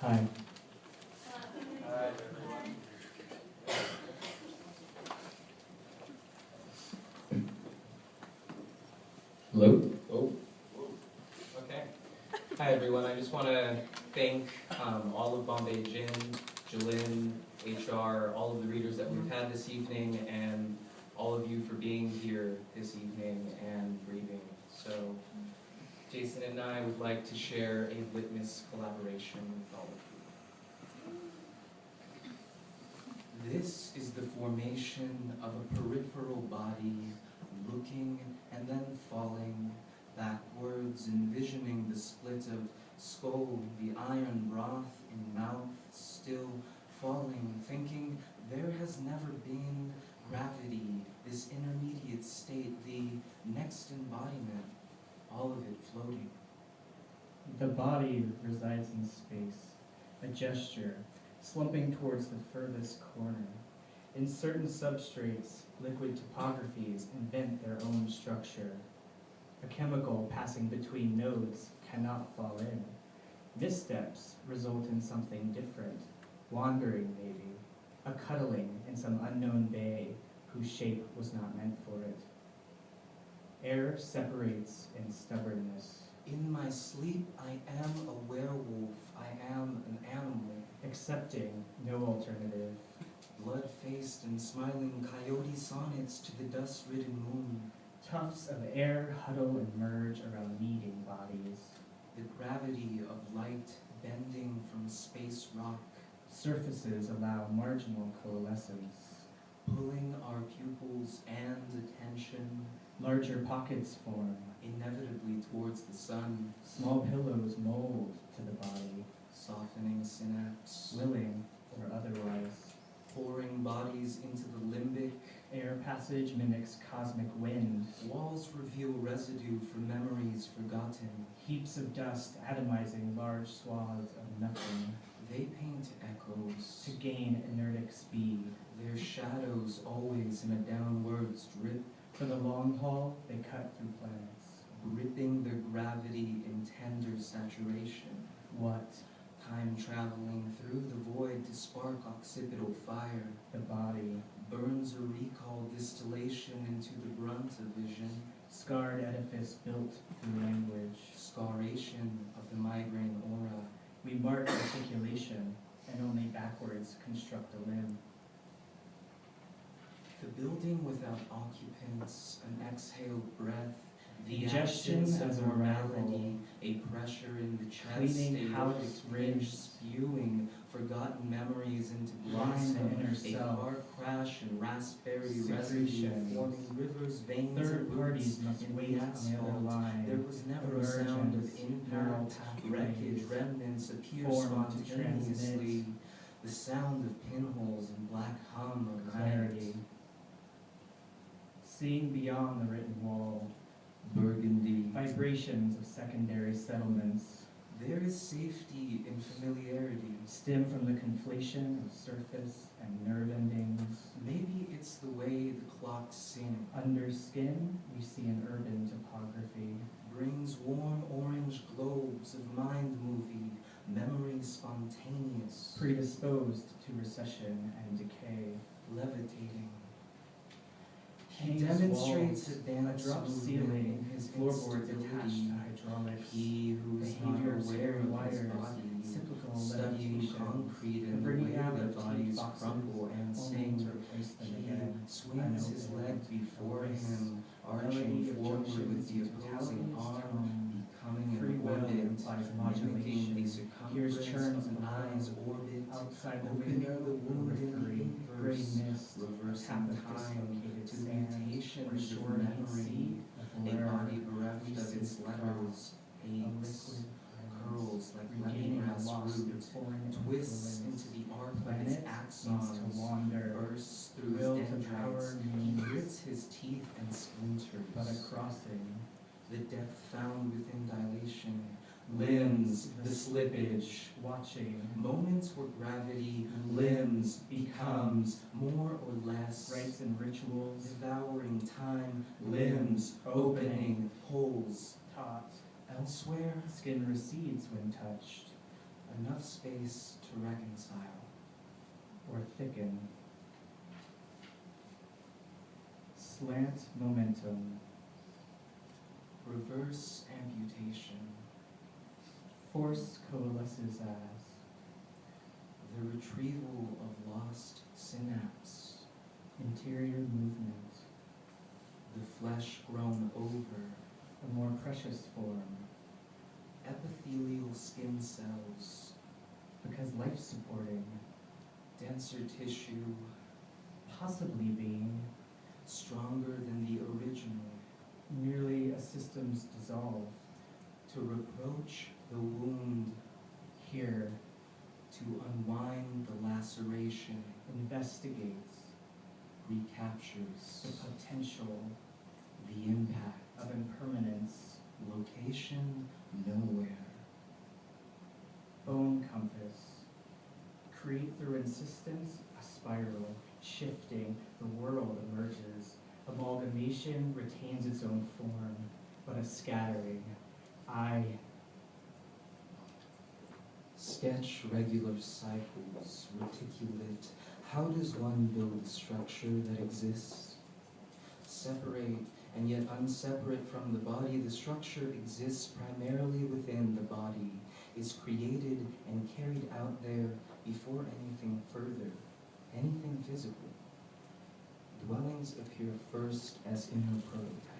Hi. Hi, everyone. Hello? Oh, okay. Hi, everyone. I just want to thank all of Bombay Gin, Jalyn, HR, all of the readers that we've had this evening, and all of you for being here this evening and reading. So, Jason and I would like to share a Litmus collaboration with all of you. This is the formation of a peripheral body, looking and then falling backwards, envisioning the split of skull, the iron broth in mouth, still falling, thinking there has never been gravity, this intermediate state, the next embodiment, all of it floating. The body resides in space, a gesture, slumping towards the furthest corner. In certain substrates, liquid topographies invent their own structure. A chemical passing between nodes cannot fall in. Missteps result in something different, wandering maybe, a cuddling in some unknown bay whose shape was not meant for it. Air separates in stubbornness. In my sleep, I am a werewolf, I am an animal. Accepting no alternative. Blood-faced and smiling coyote sonnets to the dust-ridden moon. Tufts of air huddle and merge around meeting bodies. The gravity of light bending from space rock. Surfaces allow marginal coalescence. Pulling our pupils and attention. Larger pockets form. Inevitably towards the sun. Small pillows mold to the body. Softening synapse. Willing or otherwise. Pouring bodies into the limbic. Air passage mimics cosmic wind. Walls reveal residue for memories forgotten. Heaps of dust atomizing large swaths of nothing. They paint echoes. To gain inertic speed. Their shadows always in a downwards drip. For the long haul, they cut through planets. Gripping their gravity in tender saturation. What? Time traveling through the void to spark occipital fire. The body. Burns a recall distillation into the brunt of vision. Scarred edifice built through language. Scaration of the migraine aura. We mark articulation and only backwards construct a limb. The building without occupants, an exhaled breath. The Digestion absence as of a normality, ravel. a pressure in the chest, Cleaning house ridge, spewing forgotten memories into line blossom, the inner a self. car crash and raspberry residue Secretions. forming rivers, veins, Third and parties roots must in wait the on the other asphalt. line. There was never a sound of Emergence, neural impact, wreckage, pathways, remnants appear form to spontaneously. transmit. The sound of pinholes and black hum of Clarity. night. Seeing beyond the written wall. Burgundy. Vibrations of secondary settlements. There is safety in familiarity. Stem from the conflation of surface and nerve endings. Maybe it's the way the clocks sing. Under skin, we see an urban topography. Brings warm orange globes of mind movie, memory spontaneous. Predisposed to recession and decay. Levitating. He Hangs demonstrates walls, a dance drop movement ceiling, in his floorboards attached instability. to hydraulics. He who is not Behavior aware of his wires, body, cyclical studying levitation, concrete and the bringing way out that of bodies teeth boxes, crumble and only sing. to replace them He again. swings his leg before him, arching Melody of forward with junctions the to opposing totality arm, tone. becoming Free an will orbit, implies mimicking the modulation. Here's circumference churns of an below. eye's orbit, Outside the opening window, the wound in the periphery, gray inverse, mist, reversing tap of time dislocated to sand, mutations where of shore meets memory, sea, a blur, body bereft of its recent letters, a aches, liquid curls like regaining lemongrass the lost root, through foreign twists influence. into the arc of his Planet needs to axons, wander, bursts through will his to power dendrites. He means grits his teeth and splinters. but a crossing. The depth found within dilation, limbs, the slippage, watching, moments where gravity, limbs, becomes more or less, rites and rituals, devouring time, limbs, opening, holes. taught. Elsewhere, Skin recedes when touched. enough space to reconcile. or thicken. Slant momentum, Reverse amputation. force coalesces as The retrieval of lost synapse. interior movement, The flesh grown over. a more precious form, Epithelial skin cells. because life-supporting, Denser tissue. possibly being Stronger than the original. merely a system's dissolve. To reproach the wound. Here, To unwind the laceration. investigates the Recaptures. potential The impact. of impermanence. Location nowhere. Bone compass, create through insistence a spiral, shifting, the world emerges. Amalgamation retains its own form, but a scattering. Sketch regular cycles, reticulate. How does one build a structure that exists? Separate and yet unseparate from the body, the structure exists primarily within the body, is created and carried out there before anything further, anything physical. Dwellings appear first as inner prototypes.